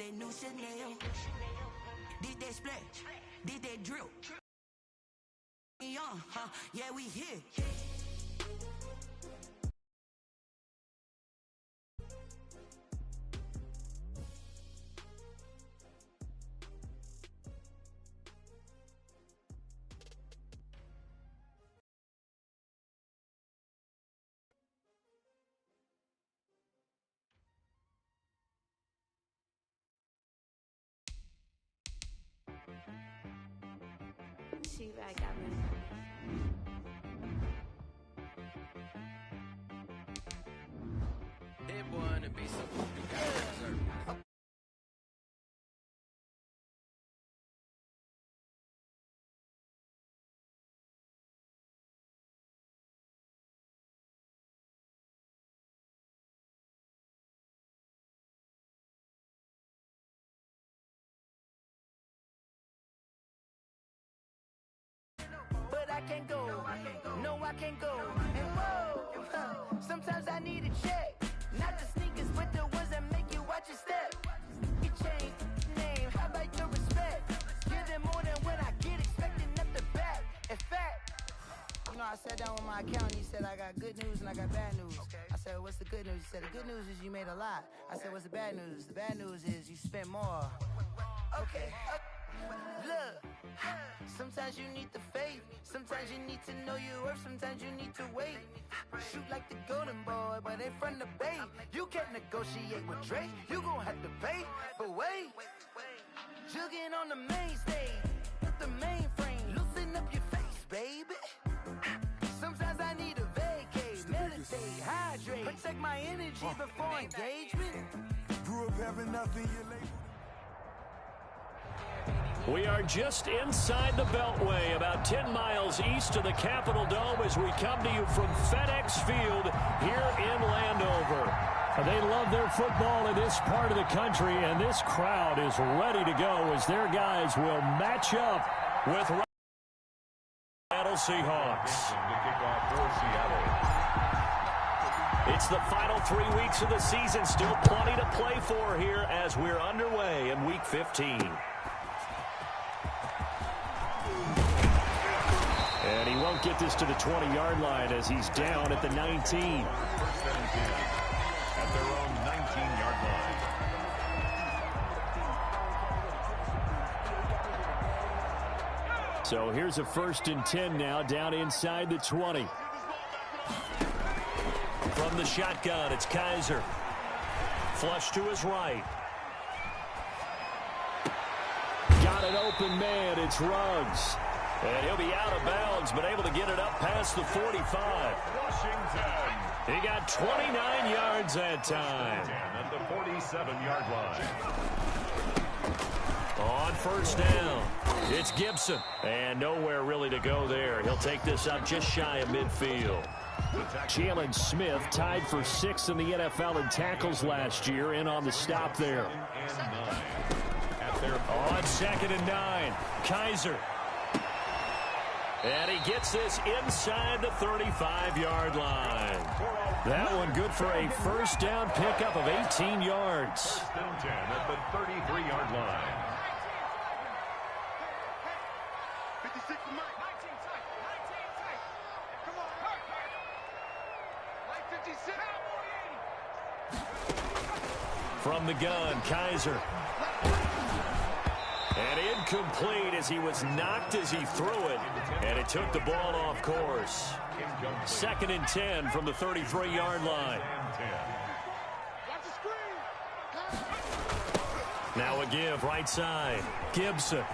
that new Chanel. Did that splash, did that drip. Young, huh? Yeah, we here. She back got me. It wanna be so you gotta deserve it. But I can't go, no I can't go, and whoa, sometimes I need a check, not the sneakers but the ones that make you watch your step. You change name, how about your respect? Give them more than what I get, expecting up the back. In fact, you know, I sat down with my accountant, he said I got good news and I got bad news. I said, what's the good news? He said, the good news is you made a lot. I said, what's the bad news? The bad news is you spent more. Okay. Look, sometimes you need the faith, sometimes you need to know your worth, sometimes you need to wait. Shoot like the golden boy, but in front of the bay. You can't negotiate with Drake, you gon' have to pay. But wait, jugging on the main stage, with the mainframe, loosen up your face, baby. Sometimes I need a vacate, meditate, hydrate, protect my energy before engagement. Grew up having nothing, you label. We are just inside the Beltway, about 10 miles east of the Capitol Dome as we come to you from FedEx Field here in Landover. They love their football in this part of the country, and this crowd is ready to go as their guys will match up with Seattle Seahawks. It's the final 3 weeks of the season, still plenty to play for here as we're underway in Week 15. And he won't get this to the 20-yard line as he's down at the 19. First and 10 at their own 19-yard line. So here's a 1st and 10 now, down inside the 20. From the shotgun, it's Kaiser. Flush to his right. Got an open man, it's Ruggs. And he'll be out of bounds, but able to get it up past the 45. Washington. He got 29 yards that time. At the 47-yard line. On 1st down, it's Gibson. And nowhere really to go there. He'll take this up just shy of midfield. Jalen Smith tied for 6th in the NFL in tackles last year, and on the stop there. On 2nd and 9, Kaiser. And he gets this inside the 35-yard line. That one good for a 1st down pickup of 18 yards. 1st and 10 at the 33-yard line. 56 to Mike. 19 tight. 19 tight. Come on. Mike 56. From the gun, Kaiser. And incomplete as he was knocked as he threw it. And it took the ball off course. 2nd and 10 from the 33-yard line. Now a give right side. Gibson.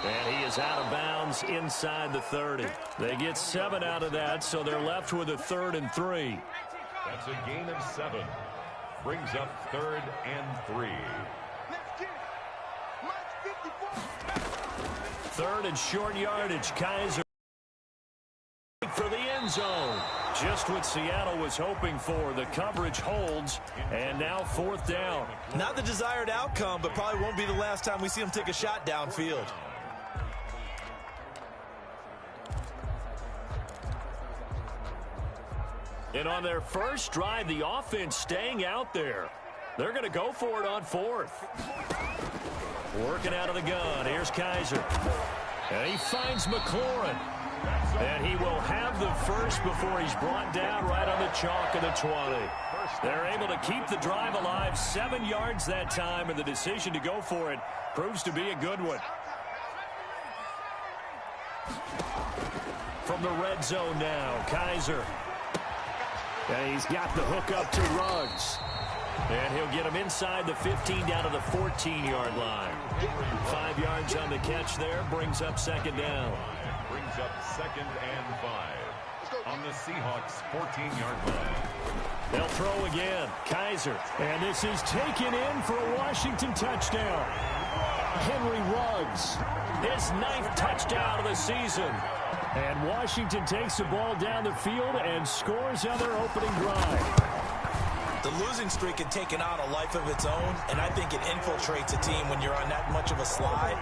And he is out of bounds inside the 30. They get 7 out of that, so they're left with a 3rd and 3. That's a gain of 7. Brings up 3rd and 3. 3rd and short yardage. Kaiser for the end zone. Just what Seattle was hoping for. The coverage holds, and now 4th down. Not the desired outcome, but probably won't be the last time we see him take a shot downfield. And on their first drive, the offense staying out there. They're going to go for it on fourth. Working out of the gun. Here's Kaiser. And he finds McLaurin. And he will have the first before he's brought down right on the chalk of the 20. They're able to keep the drive alive. 7 yards that time, and the decision to go for it proves to be a good one. From the red zone now, Kaiser. And he's got the hook up to Ruggs. And he'll get him inside the 15 down to the 14-yard line. 5 yards on the catch there, brings up second down. Brings up 2nd and 5 on the Seahawks 14-yard line. They'll throw again. Kaiser. And this is taken in for a Washington touchdown. Henry Ruggs. His 9th touchdown of the season. And Washington takes the ball down the field and scores on their opening drive. The losing streak had taken on a life of its own, and I think it infiltrates a team when you're on that much of a slide.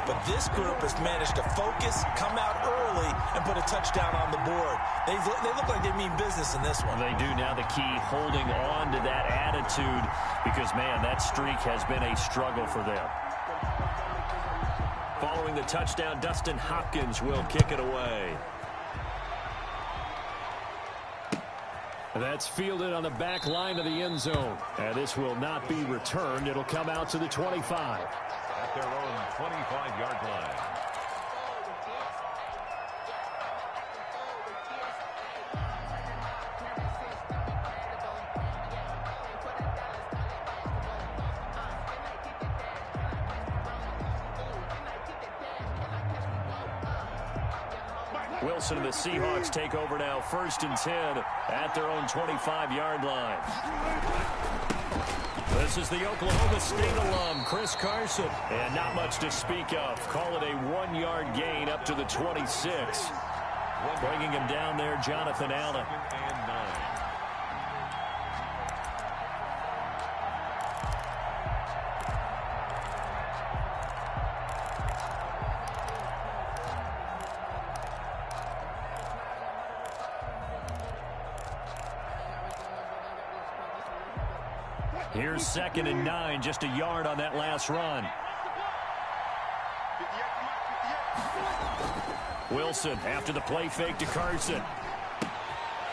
But this group has managed to focus, come out early, and put a touchdown on the board. They look like they mean business in this one. They do. Now the key, holding on to that attitude, because, man, that streak has been a struggle for them. Following the touchdown, Dustin Hopkins will kick it away. That's fielded on the back line of the end zone. And this will not be returned. It'll come out to the 25. At their own 25-yard line. Wilson and the Seahawks take over now, 1st and 10 at their own 25-yard line. This is the Oklahoma State alum, Chris Carson. And not much to speak of. Call it a 1-yard gain up to the 26. Bringing him down there, Jonathan Allen. Here's 2nd and 9, just a yard on that last run. Wilson after the play fake to Carson.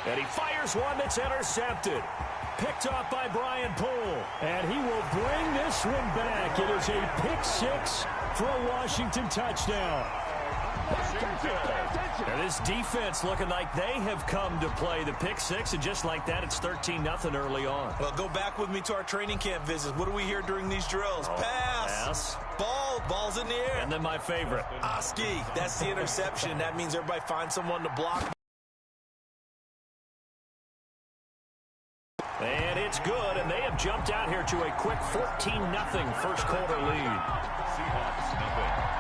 And he fires one that's intercepted. Picked off by Brian Poole. And he will bring this one back. It is a pick 6 for a Washington touchdown. And this defense looking like they have come to play the pick 6, and just like that, it's 13-0 early on. Well, go back with me to our training camp visits. What do we hear during these drills? Pass. Ball's in the air. And then my favorite. Oski, that's the interception. That means everybody finds someone to block. And it's good, and they have jumped out here to a quick 14-0 first quarter lead. Seahawks, nothing.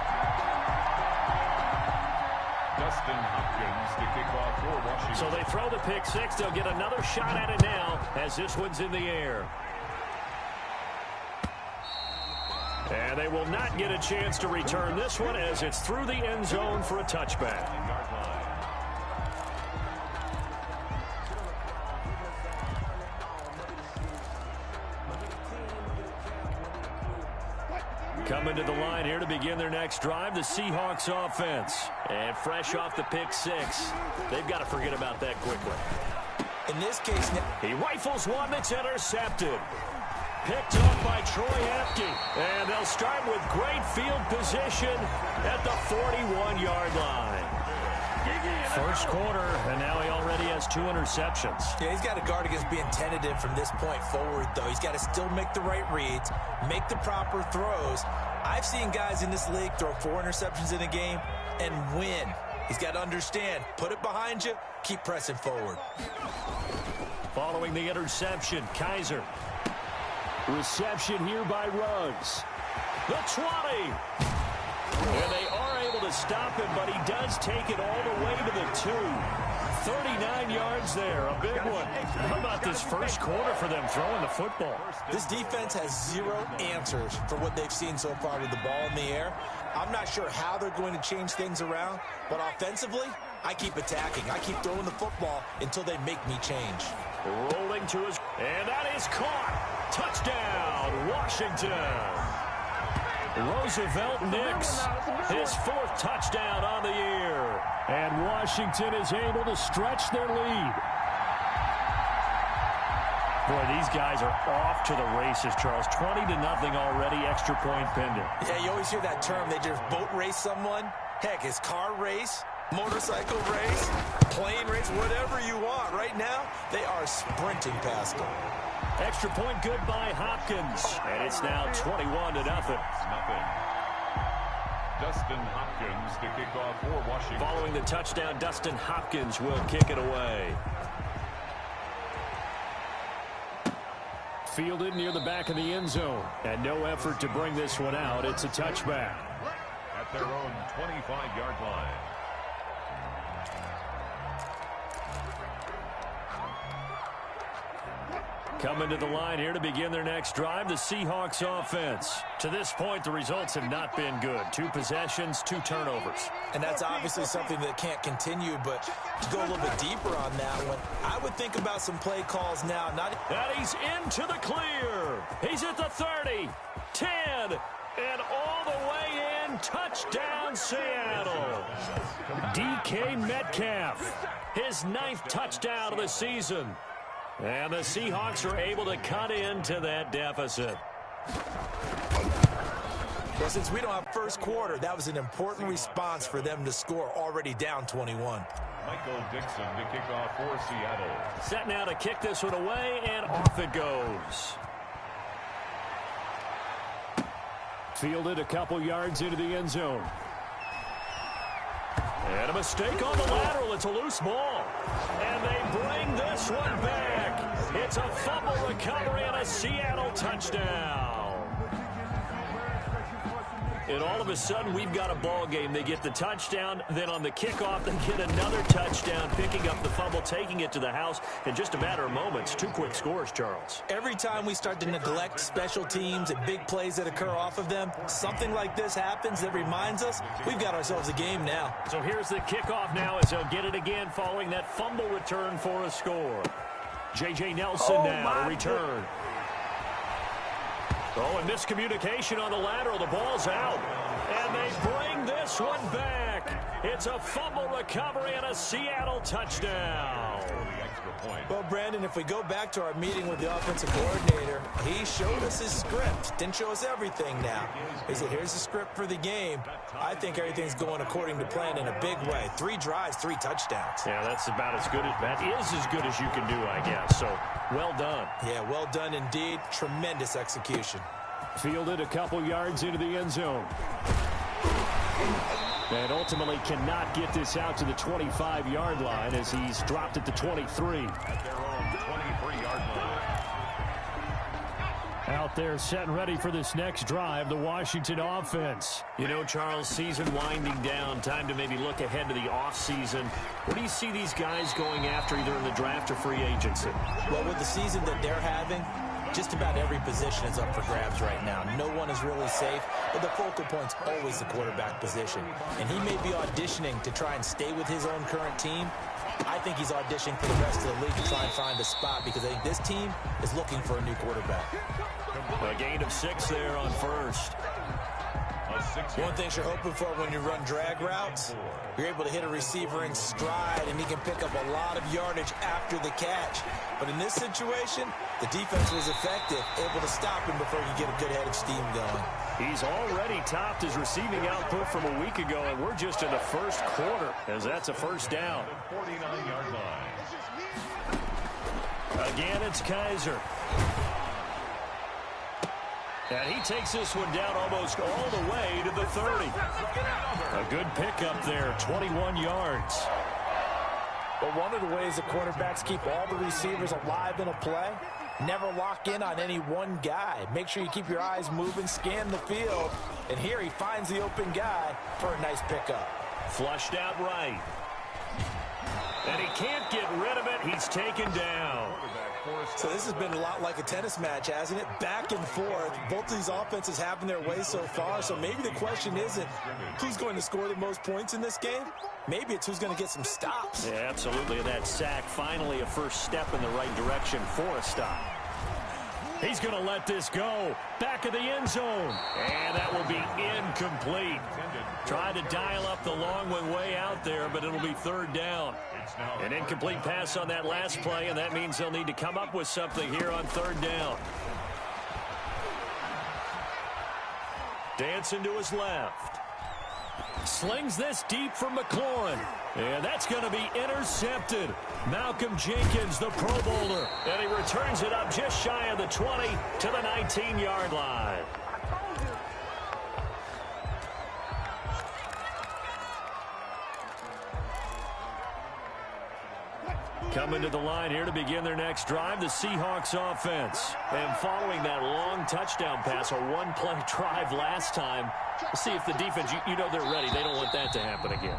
Dustin Hopkins to kick off for Washington. So they throw the pick 6. They'll get another shot at it now as this one's in the air. And they will not get a chance to return this one as it's through the end zone for a touchback. Coming to the line here to begin their next drive, the Seahawks offense. And fresh off the pick 6, they've got to forget about that quickly. In this case, he rifles one that's intercepted. Picked off by Troy Apke. And they'll start with great field position at the 41-yard line. First quarter, and now he already has 2 interceptions. Yeah, he's got to guard against being tentative from this point forward, though. He's got to still make the right reads, make the proper throws. I've seen guys in this league throw 4 interceptions in a game and win. He's got to understand, put it behind you, keep pressing forward. Following the interception, Kaiser. Reception here by Ruggs. The 20. And they are able to stop him, but he does take it all the way to the 2. 39 yards there, a big one. How about this first quarter for them throwing the football? This defense has 0 answers for what they've seen so far with the ball in the air. I'm not sure how they're going to change things around, but offensively, I keep attacking. I keep throwing the football until they make me change. Rolling to his, and that is caught. Touchdown. touchdown, Washington. Roosevelt Nix, his 4th touchdown on the year. And Washington is able to stretch their lead. Boy, these guys are off to the races, Charles. 20-0 already, extra point pending. Yeah, you always hear that term. They just boat race someone. Heck, it's car race, motorcycle race, plane race, whatever you want. Right now, they are sprinting past them. Extra point good by Hopkins. And it's now 21-0. Dustin Hopkins to kick off for Washington. Following the touchdown, Dustin Hopkins will kick it away. Fielded near the back of the end zone. And no effort to bring this one out. It's a touchback. At their own 25-yard line. Coming to the line here to begin their next drive, the Seahawks offense. To this point, the results have not been good. 2 possessions, 2 turnovers. And that's obviously something that can't continue, but to go a little bit deeper on that one, I would think about some play calls now. And he's into the clear. He's at the 30, 10, and all the way in. Touchdown, Seattle. DK Metcalf, his 9th touchdown of the season. And the Seahawks are able to cut into that deficit. Well, since we don't have first quarter, that was an important response for them to score, already down 21. Michael Dixon to kick off for Seattle. Set now to kick this one away, and off it goes. Fielded a couple yards into the end zone. And a mistake on the lateral. It's a loose ball. And they bring this one back. It's a fumble recovery and a Seattle touchdown. And all of a sudden, we've got a ball game. They get the touchdown. Then on the kickoff, they get another touchdown, picking up the fumble, taking it to the house in just a matter of moments. 2 quick scores, Charles. Every time we start to neglect special teams and big plays that occur off of them, something like this happens that reminds us we've got ourselves a game now. So here's the kickoff now as they'll get it again following that fumble return for a score. J.J. Nelson now to return. Oh, and miscommunication on the lateral. The ball's out. And they bring this one back. It's a fumble recovery and a Seattle touchdown. Well, Brandon, if we go back to our meeting with the offensive coordinator, he showed us his script. Didn't show us everything now. He said, here's the script for the game. I think everything's going according to plan in a big way. 3 drives, 3 touchdowns. Yeah, that's about as good as you can do, I guess. So, well done. Yeah, well done indeed. Tremendous execution. Fielded a couple yards into the end zone. And ultimately cannot get this out to the 25-yard line as he's dropped at the 23. At their own 23-yard line. Out there set and ready for this next drive, the Washington offense. You know, Charles, season winding down, time to maybe look ahead to the offseason. What do you see these guys going after either in the draft or free agency? Well, with the season that they're having, just about every position is up for grabs right now. No one is really safe, but the focal point's always the quarterback position. And he may be auditioning to try and stay with his own current team. I think he's auditioning for the rest of the league to try and find a spot because I think this team is looking for a new quarterback. A gain of 6 there on first. One thing you're hoping for when you run drag routes, you're able to hit a receiver in stride, and he can pick up a lot of yardage after the catch. But in this situation, the defense was effective, able to stop him before he could get a good head of steam going. He's already topped his receiving output from a week ago, and we're just in the first quarter, as that's a first down. 49-yard line. Again, it's Kaiser. And he takes this one down almost all the way to the 30. A good pickup there, 21 yards. But one of the ways the quarterbacks keep all the receivers alive in a play, never lock in on any one guy. Make sure you keep your eyes moving, scan the field. And here he finds the open guy for a nice pickup. Flushed out right. And he can't get rid of it. He's taken down. So this has been a lot like a tennis match, hasn't it? Back and forth. Both of these offenses having their way so far. So maybe the question isn't who's going to score the most points in this game. Maybe it's who's going to get some stops. Yeah, absolutely. That sack, finally a first step in the right direction for a stop. He's going to let this go. Back of the end zone. And that will be incomplete. Tried to dial up the long one way out there, but it'll be third down. An incomplete pass on that last play, and that means they'll need to come up with something here on third down. Dancing to his left. Slings this deep for McLaurin. And that's going to be intercepted. Malcolm Jenkins, the Pro Bowler. And he returns it up just shy of the 20 to the 19-yard line. Coming to the line here to begin their next drive, the Seahawks offense. And following that long touchdown pass, a one-play drive last time, we'll see if the defense, you know they're ready. They don't want that to happen again.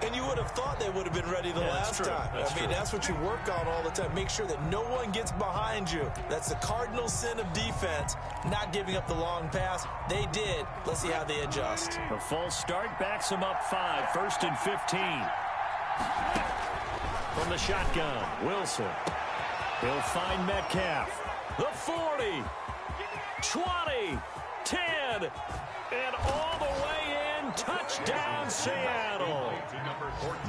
And you would have thought they would have been ready the last time. I mean, that's what you work on all the time. Make sure that no one gets behind you. That's the cardinal sin of defense, not giving up the long pass. They did. Let's see how they adjust. A false start backs them up 5, 1st and 15. From the shotgun, Wilson. He'll find Metcalf. The 40, 20, 10, and all the way in. Touchdown, Seattle.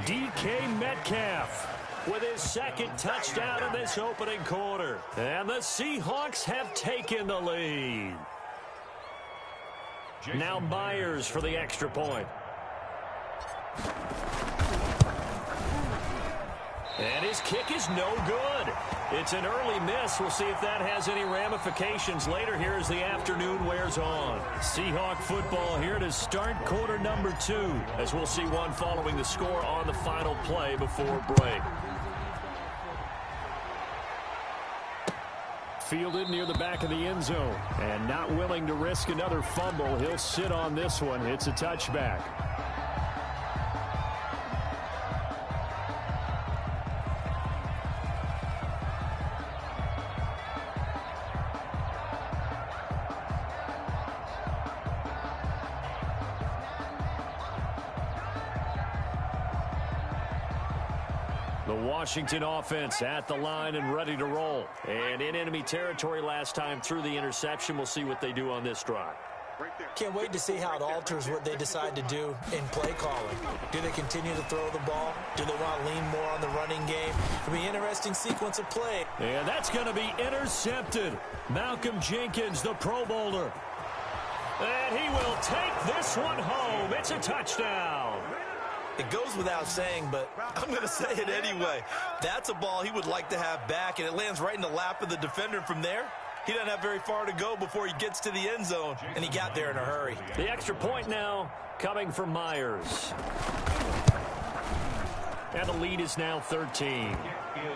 DK Metcalf with his second touchdown in this opening quarter. And the Seahawks have taken the lead. Now Myers for the extra point. And his kick is no good. It's an early miss. We'll see if that has any ramifications later here as the afternoon wears on. Seahawk football here to start quarter number 2, as we'll see one following the score on the final play before break. Fielded near the back of the end zone. And not willing to risk another fumble. He'll sit on this one. It's a touchback. The Washington offense at the line and ready to roll. And in enemy territory last time through the interception. We'll see what they do on this drive. Can't wait to see how it alters what they decide to do in play calling. Do they continue to throw the ball? Do they want to lean more on the running game? It'll be an interesting sequence of play. And that's going to be intercepted. Malcolm Jenkins, the Pro Bowler. And he will take this one home. It's a touchdown. It goes without saying, but I'm going to say it anyway. That's a ball he would like to have back, and it lands right in the lap of the defender from there. He doesn't have very far to go before he gets to the end zone, and he got there in a hurry. The extra point now coming from Myers. And the lead is now 13. It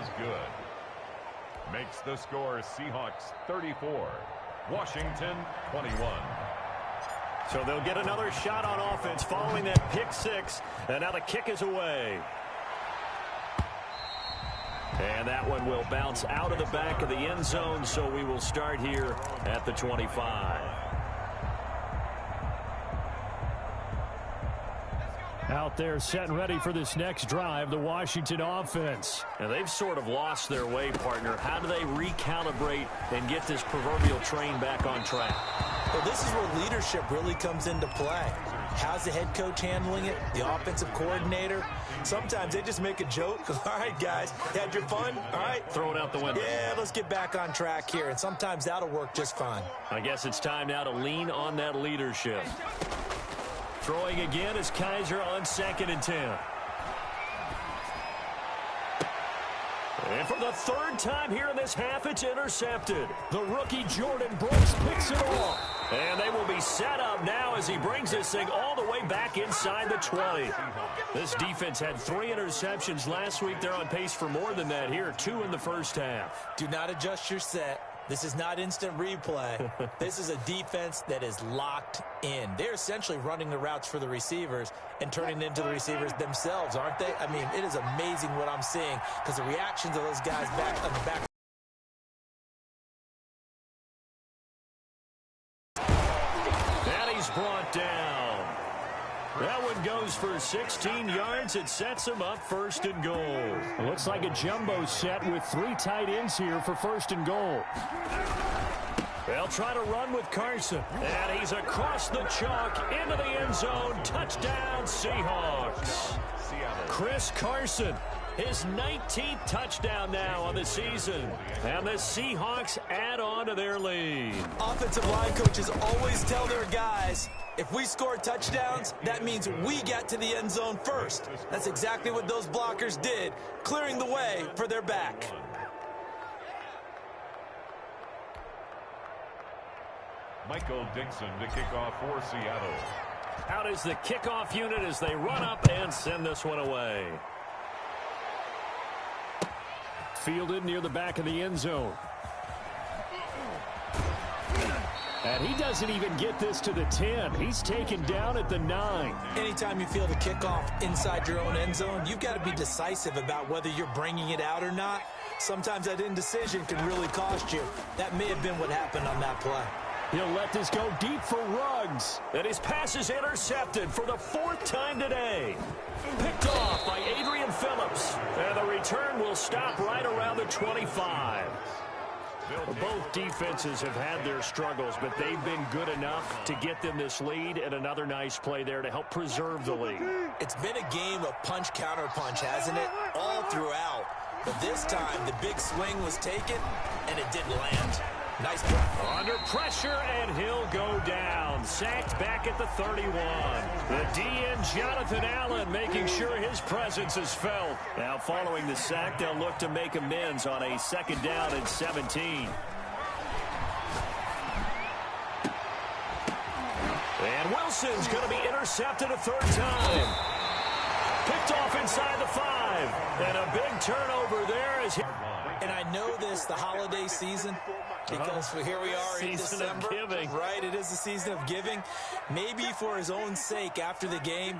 is good. Makes the score Seahawks 34, Washington 21. So they'll get another shot on offense following that pick 6. And now the kick is away. And that one will bounce out of the back of the end zone, so we will start here at the 25. Out there set and ready for this next drive, the Washington offense. And they've sort of lost their way, partner. How do they recalibrate and get this proverbial train back on track? Well, this is where leadership really comes into play. How's the head coach handling it? The offensive coordinator? Sometimes they just make a joke. All right, guys, had your fun? All right. Throw it out the window. Yeah, let's get back on track here. And sometimes that'll work just fine. I guess it's time now to lean on that leadership. Throwing again is Kaiser on 2nd and 10. And for the third time here in this half, it's intercepted. The rookie Jordan Brooks picks it off. And they will be set up now as he brings this thing all the way back inside the 20. This defense had 3 interceptions last week. They're on pace for more than that here, 2 in the first half. Do not adjust your set. This is not instant replay. This is a defense that is locked in. They're essentially running the routes for the receivers and turning into the receivers themselves, aren't they? I mean, it is amazing what I'm seeing because the reactions of those guys back on the back. And he's brought down. That one goes for 16 yards. It sets him up 1st and goal. It looks like a jumbo set with 3 tight ends here for 1st and goal. They'll try to run with Carson. And he's across the chalk into the end zone. Touchdown, Seahawks. Chris Carson, his 19th touchdown now on the season. And the Seahawks add on to their lead. Offensive line coaches always tell their guys, if we score touchdowns, that means we get to the end zone first. That's exactly what those blockers did, clearing the way for their back. Michael Dixon to kick off for Seattle. Out is the kickoff unit as they run up and send this one away. Fielded near the back of the end zone. And he doesn't even get this to the 10. He's taken down at the 9. Anytime you field a kickoff inside your own end zone, you've got to be decisive about whether you're bringing it out or not. Sometimes that indecision can really cost you. That may have been what happened on that play. He'll let this go deep for Ruggs. And his pass is intercepted for the 4th time today. Picked off by Adrian Phillips. And the return will stop right around the 25. Both defenses have had their struggles, but they've been good enough to get them this lead, and another nice play there to help preserve the lead. It's been a game of punch-counter-punch, hasn't it? All throughout. But this time, the big swing was taken, and it didn't land. Nice play. Under pressure, and he'll go down. Sacked back at the 31. The DN, Jonathan Allen, making sure his presence is felt. Now, following the sack, they'll look to make amends on a 2nd down and 17. And Wilson's going to be intercepted a 3rd time. Picked off inside the 5. And a big turnover there. And I know this, the holiday season, because here we are in December. Season of giving. Right, it is the season of giving. Maybe for his own sake after the game,